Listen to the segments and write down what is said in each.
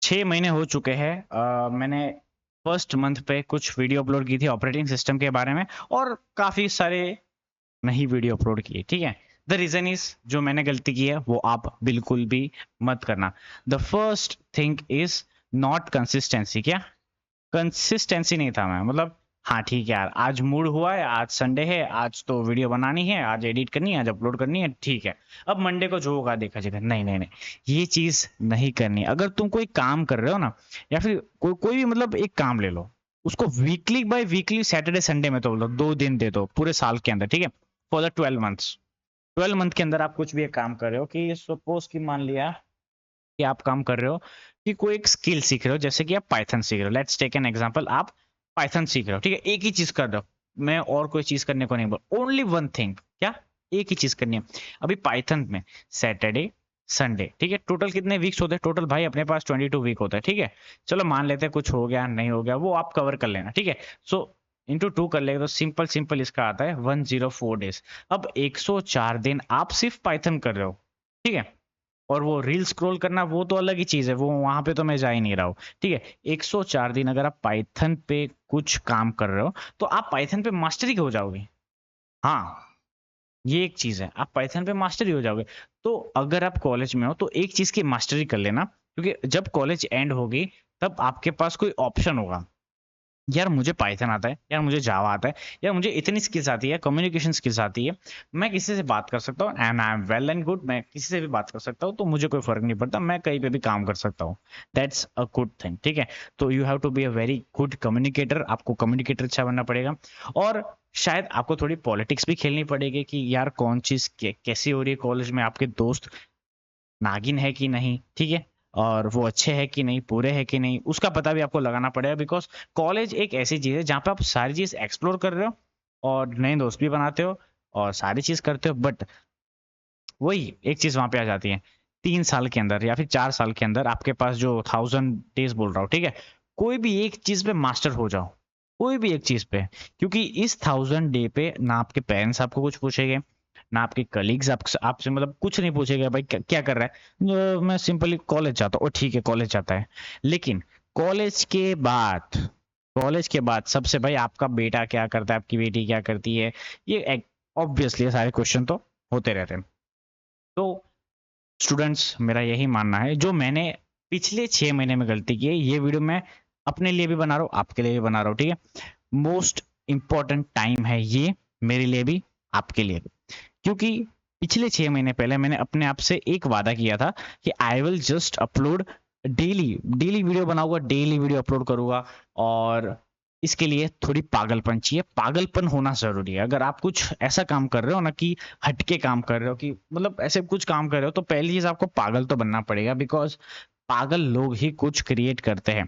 6 महीने हो चुके हैं। मैंने फर्स्ट मंथ पे कुछ वीडियो अपलोड की थी ऑपरेटिंग सिस्टम के बारे में और काफ़ी सारे नहीं वीडियो अपलोड किए, ठीक है? द रीज़न इज़ जो मैंने गलती की है वो आप बिल्कुल भी मत करना। The first thing is not consistency. क्या? कंसिस्टेंसी नहीं था मैं, मतलब हाँ ठीक है यार, आज मूड हुआ है, आज संडे है, आज तो वीडियो बनानी है, आज एडिट करनी है, आज अपलोड करनी है, ठीक है। अब मंडे को जो होगा देखा जाएगा। नहीं नहीं नहीं, ये चीज नहीं करनी। अगर तुम कोई काम कर रहे हो ना, या फिर कोई कोई भी मतलब एक काम ले लो, उसको weekly by weekly Saturday Sunday में तो बोलो 2 दिन दे दो पूरे साल के अंदर, ठीक है? For the 12 months. 12 मंथ के अंदर आप कुछ भी एक काम कर रहे हो, कि सपोज कि मान लिया कि आप काम कर रहे हो कि कोई एक स्किल सीख रहे हो, जैसे कि आप पाइथन सीख रहे हो। लेट्स टेक एन एग्जांपल, आप पाइथन सीख रहे हो, ठीक है? एक ही चीज कर रहे हो, मैं और कोई चीज करने को नहीं बोल, ओनली वन थिंग। क्या? एक ही चीज करनी है। अभी पाइथन में सैटरडे संडे, ठीक है? टोटल कितने वीक्स होते हैं? टोटल भाई अपने पास 22 वीक होता है, ठीक है? चलो मान लेते हैं कुछ हो गया नहीं हो गया, वो आप कवर कर लेना, ठीक है? सो इंटू 2 कर लेगा तो सिंपल सिंपल इसका आता है 104 डेज। अब 104 दिन आप सिर्फ पाइथन कर रहे हो, ठीक है? और वो रील स्क्रॉल करना वो तो अलग ही चीज है, वो वहां पे तो मैं जा ही नहीं रहा हूँ, ठीक है? 104 दिन अगर आप पाइथन पे कुछ काम कर रहे हो तो आप पाइथन पे मास्टरी हो जाओगे। हाँ, ये एक चीज है, आप पाइथन पे मास्टरी हो जाओगे। तो अगर आप कॉलेज में हो तो एक चीज की मास्टरी कर लेना, क्योंकि जब कॉलेज एंड होगी तब आपके पास कोई ऑप्शन होगा, यार मुझे पाइथन आता है, यार मुझे जावा आता है, यार मुझे इतनी स्किल्स आती है, कम्युनिकेशन स्किल्स आती है, मैं किसी से बात कर सकता हूँ and I am well and good, मैं किसी से भी बात कर सकता हूँ, तो मुझे कोई फर्क नहीं पड़ता, मैं कहीं पे भी काम कर सकता हूँ। दैट्स अ गुड थिंग, ठीक है? तो you have to be a very good communicator, आपको कम्युनिकेटर अच्छा बनना पड़ेगा। और शायद आपको थोड़ी पॉलिटिक्स भी खेलनी पड़ेगी कि यार कौन चीज कैसी हो रही है कॉलेज में, आपके दोस्त नागिन है कि नहीं, ठीक है? और वो अच्छे है कि नहीं, पूरे है कि नहीं, उसका पता भी आपको लगाना पड़ेगा। बिकॉज कॉलेज एक ऐसी चीज है जहाँ पे आप सारी चीज एक्सप्लोर कर रहे हो और नए दोस्त भी बनाते हो और सारी चीज करते हो, बट वही एक चीज वहां पे आ जाती है। 3 साल के अंदर या फिर 4 साल के अंदर आपके पास जो 1000 डेज बोल रहा हूँ, ठीक है? कोई भी एक चीज पे मास्टर हो जाओ, कोई भी एक चीज पे। क्योंकि इस 1000 डे पे ना आपके पेरेंट्स आपको कुछ पूछेंगे, ना आपके कलीग्स आपसे मतलब कुछ नहीं पूछेगा, भाई क्या क्या कर रहा है? मैं सिंपली कॉलेज जाता हूँ। ओ ठीक है, कॉलेज जाता है। लेकिन कॉलेज के बाद कॉलेज के बाद सबसे भाई आपका बेटा क्या करता है, आपकी बेटी क्या करती है, ये ऑब्वियसली सारे क्वेश्चन तो होते रहते हैं। तो स्टूडेंट्स, मेरा यही मानना है, जो मैंने पिछले 6 महीने में गलती की है, ये वीडियो मैं अपने लिए भी बना रहा हूँ, आपके लिए भी बना रहा हूँ, ठीक है? मोस्ट इंपॉर्टेंट टाइम है ये, मेरे लिए भी आपके लिए भी। क्योंकि पिछले 6 महीने पहले मैंने अपने आप से एक वादा किया था कि I will just upload daily, daily video बनाऊंगा, डेली वीडियो अपलोड करूंगा। और इसके लिए थोड़ी पागलपन चाहिए, पागलपन होना जरूरी है। अगर आप कुछ ऐसा काम कर रहे हो ना, कि हटके काम कर रहे हो, कि मतलब ऐसे कुछ काम कर रहे हो, तो पहली चीज आपको पागल तो बनना पड़ेगा। बिकॉज पागल लोग ही कुछ क्रिएट करते हैं।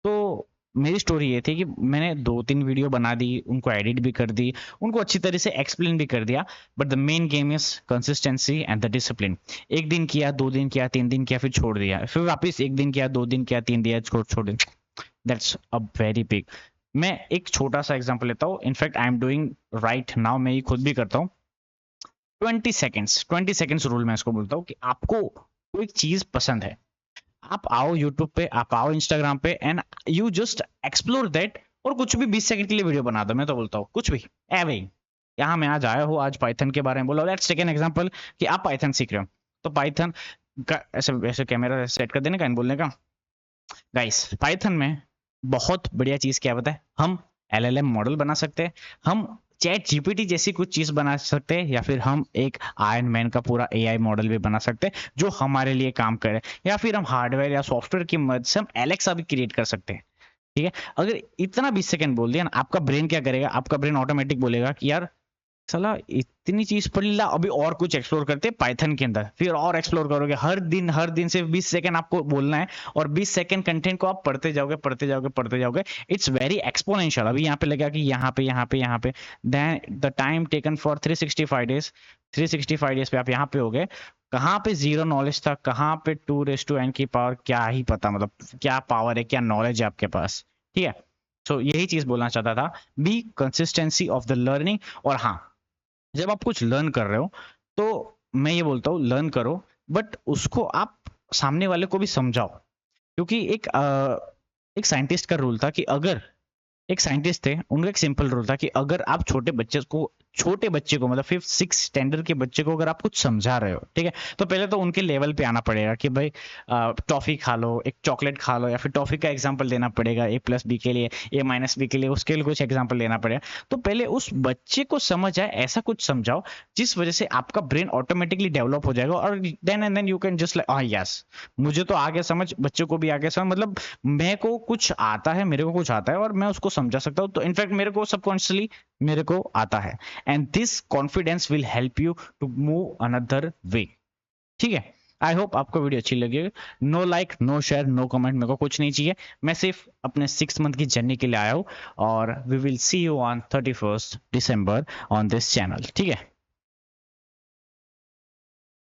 तो मेरी स्टोरी ये थी कि मैंने 2-3 वीडियो बना दी, उनको एडिट भी कर दी, उनको अच्छी तरह से एक्सप्लेन भी कर दिया। But the main game is consistency and the discipline. एक दिन किया, 2 दिन किया, 3 दिन किया, फिर छोड़ दिया, फिर वापस एक दिन किया, 2 दिन किया, 3 दिया, छोड़ दिया। That's a very big. मैं एक छोटा सा एग्जांपल लेता हूँ, in fact I am doing right now, मैं ये खुद भी करता हूँ। 20 सेकेंड्स रूल मैं इसको बोलता हूँ, कि आपको कोई चीज पसंद है, आप आओ यूट्यूब पे, आप आओ इंस्टाग्राम पे, and you just explore that. और कुछ भी 20 सेकंड के लिए वीडियो बना दो, मैं तो बोलता हूँ कुछ भी। ए भाई, यहाँ मैं आज आया हूँ, आज पाइथन के बारे में बोला, लेट्स टेक एन एग्जांपल कि आप पाइथन सीख रहे हो। तो पाइथन का ऐसे ऐसे कैमरा सेट कर देने का, बोलने का, गाइस पाइथन में बहुत बढ़िया चीज क्या पता है? हम एलएलएम मॉडल बना सकते हैं, हम चैट जीपीटी जैसी कुछ चीज बना सकते हैं, या फिर हम एक आयरन मैन का पूरा एआई मॉडल भी बना सकते हैं जो हमारे लिए काम करे, या फिर हम हार्डवेयर या सॉफ्टवेयर की मदद से हम एलेक्सा भी क्रिएट कर सकते हैं, ठीक है? अगर इतना 20 सेकंड बोल दिया ना, आपका ब्रेन क्या करेगा? आपका ब्रेन ऑटोमेटिक बोलेगा कि यार साला इतनी चीज पढ़ ला, अभी और कुछ एक्सप्लोर करते हैं पाइथन के अंदर, फिर और एक्सप्लोर करोगे। हर दिन सिर्फ 20 सेकंड आपको बोलना है, और 20 सेकंड कंटेंट को आप पढ़ते जाओगे, पढ़ते जाओगे, पढ़ते जाओगे। It's very exponential. अभी यहाँ पे लगा कि यहाँ पे, यहाँ पे, यहाँ पे, then the time taken for 365 days, 365 days पे आप यहाँ पे हो गए। कहाँ पे जीरो नॉलेज था, कहाँ पे 2 to n की पावर, क्या ही पता, मतलब क्या पावर है, क्या नॉलेज है आपके पास, ठीक है? सो यही चीज बोलना चाहता था, B consistency of the learning. और हाँ, जब आप कुछ लर्न कर रहे हो, तो मैं ये बोलता हूँ लर्न करो, बट उसको आप सामने वाले को भी समझाओ। क्योंकि एक साइंटिस्ट का रूल था कि अगर एक साइंटिस्ट थे, उनका एक सिंपल रूल था कि अगर आप छोटे बच्चे को मतलब 5th 6th स्टैंडर्ड के बच्चे को अगर आप कुछ समझा रहे हो, ठीक है, तो पहले तो उनके लेवल पे आना पड़ेगा कि भाई टॉफी खा लो, एक चॉकलेट खा लो, या फिर टॉफी का एग्जांपल देना पड़ेगा A+B के लिए, A-B के लिए, उसके लिए कुछ एग्जांपल देना पड़ेगा। तो पहले उस बच्चे को समझ आए ऐसा कुछ समझाओ जिस वजह से आपका ब्रेन ऑटोमेटिकली डेवलप हो जाएगा, और then and then you can just like yes, मुझे तो आगे समझ, बच्चों को भी आगे समझ, मतलब मैं को कुछ आता है, मेरे को कुछ आता है और मैं उसको समझा सकता हूँ। तो इनफैक्ट मेरे को सबकॉन्शियसली मेरे को आता है, and this confidence will help you to move another way. ठीक है, आई होप आपको वीडियो अच्छी लगी। No like, no share, no comment, मेरे को कुछ नहीं चाहिए। मैं सिर्फ अपने 6 मंथ की जर्नी के लिए आया हूँ, और we will see you on 31st December on this channel. ठीक है।